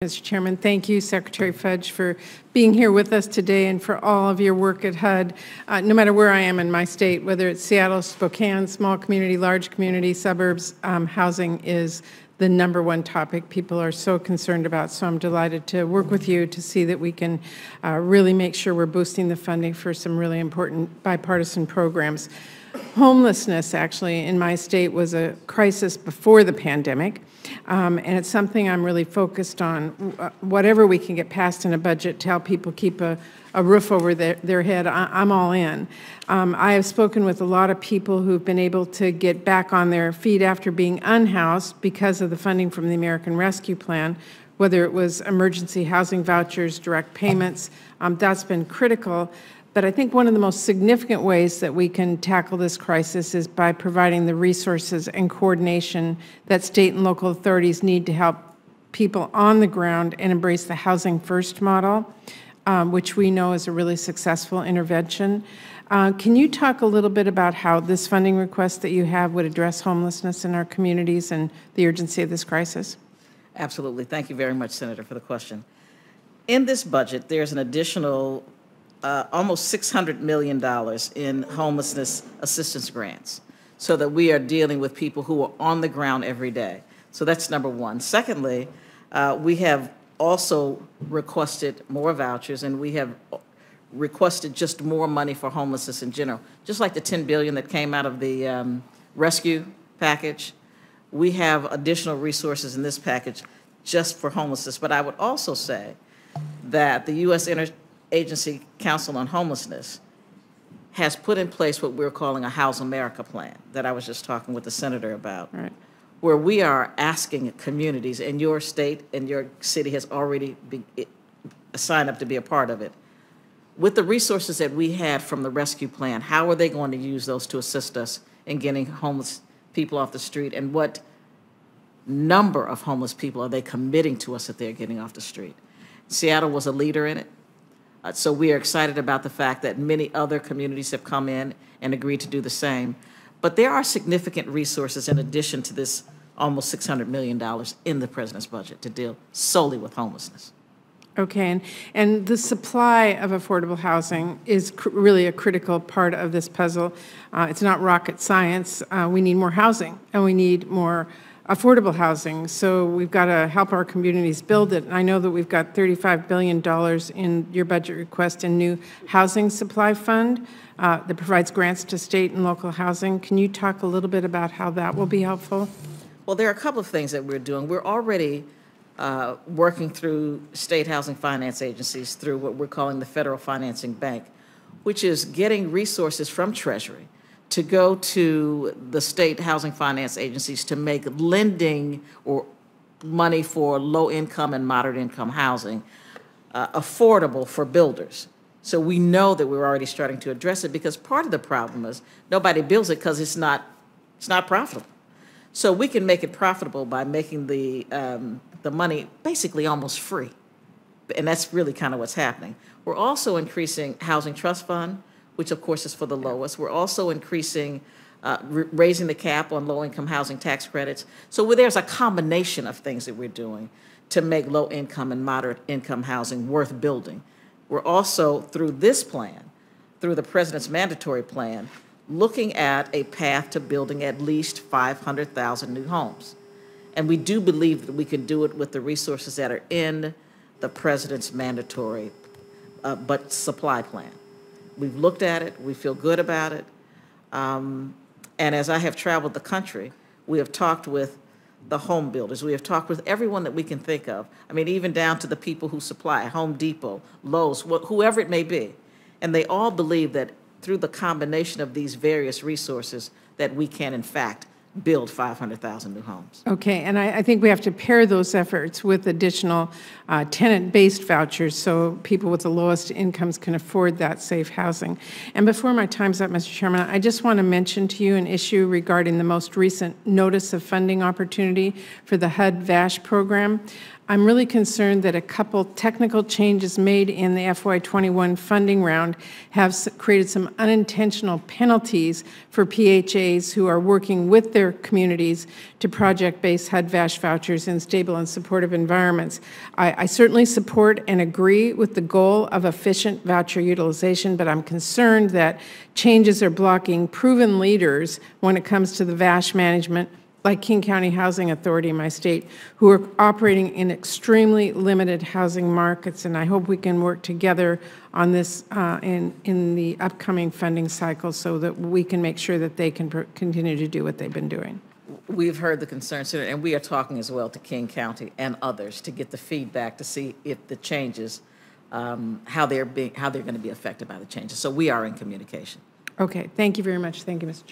Mr. Chairman, thank you, Secretary Fudge, for being here with us today and for all of your work at HUD. No matter where I am in my state, whether it's Seattle, Spokane, small community, large community, suburbs, housing is the #1 topic people are so concerned about. So I'm delighted to work with you to see that we can really make sure we're boosting the funding for some really important bipartisan programs. Homelessness, actually, in my state was a crisis before the pandemic. And it's something I'm really focused on. Whatever we can get passed in a budget to help people keep a roof over their head, I'm all in. I have spoken with a lot of people who've been able to get back on their feet after being unhoused because of the funding from the American Rescue Plan, whether it was emergency housing vouchers, direct payments. That's been critical. But I think one of the most significant ways that we can tackle this crisis is by providing the resources and coordination that state and local authorities need to help people on the ground and embrace the housing first model, which we know is a really successful intervention. Can you talk a little bit about how this funding request that you have would address homelessness in our communities and the urgency of this crisis? Absolutely. Thank you very much, Senator, for the question. In this budget, there's an additional almost $600 million in homelessness assistance grants so that we are dealing with people who are on the ground every day. So that's #1. Secondly, we have also requested more vouchers, and we have requested just more money for homelessness in general. Just like the $10 billion that came out of the rescue package, we have additional resources in this package just for homelessness. But I would also say that the U.S. Interagency Council on Homelessness has put in place what we're calling a House America plan that I was just talking with the senator about, right, where we are asking communities, and your state and your city has already signed up to be a part of it. With the resources that we had from the rescue plan, how are they going to use those to assist us in getting homeless people off the street, and what number of homeless people are they committing to us that they're getting off the street? Seattle was a leader in it. So we are excited about the fact that many other communities have come in and agreed to do the same. But there are significant resources in addition to this almost $600 million in the president's budget to deal solely with homelessness. Okay, and the supply of affordable housing is really a critical part of this puzzle. It's not rocket science. We need more housing, and we need more affordable housing, so we've got to help our communities build it. And I know that we've got $35 billion in your budget request in new housing supply fund that provides grants to state and local housing. Can you talk a little bit about how that will be helpful? Well, there are a couple of things that we're doing. We're already working through state housing finance agencies through what we're calling the Federal Financing Bank, which is getting resources from Treasury to go to the state housing finance agencies to make lending or money for low-income and moderate-income housing affordable for builders. So we know that we're already starting to address it, because part of the problem is nobody builds it because it's not profitable. So we can make it profitable by making the money basically almost free, and that's really kind of what's happening. We're also increasing Housing Trust Fund, which of course is for the lowest. We're also increasing, raising the cap on low-income housing tax credits. So there's a combination of things that we're doing to make low-income and moderate-income housing worth building. We're also, through this plan, through the President's mandatory plan, looking at a path to building at least 500,000 new homes. And we do believe that we can do it with the resources that are in the President's mandatory but supply plan. We've looked at it. We feel good about it. And as I have traveled the country, we have talked with the home builders. We have talked with everyone that we can think of. I mean, even down to the people who supply, Home Depot, Lowe's, whoever it may be. And they all believe that through the combination of these various resources that we can, in fact, build 500,000 new homes. Okay, and I think we have to pair those efforts with additional tenant-based vouchers so people with the lowest incomes can afford that safe housing. And before my time's up, Mr. Chairman, I just want to mention to you an issue regarding the most recent notice of funding opportunity for the HUD VASH program. I'm really concerned that a couple technical changes made in the FY21 funding round have created some unintentional penalties for PHAs who are working with their communities to project-based HUD-VASH vouchers in stable and supportive environments. I certainly support and agree with the goal of efficient voucher utilization, but I'm concerned that changes are blocking proven leaders when it comes to the VASH management, like King County Housing Authority in my state, who are operating in extremely limited housing markets. And I hope we can work together on this in the upcoming funding cycle so that we can make sure that they can continue to do what they've been doing. We've heard the concerns, and we are talking as well to King County and others to get the feedback to see if the changes, how they're going to be affected by the changes. So we are in communication. Okay, thank you very much. Thank you, Mr. Chair.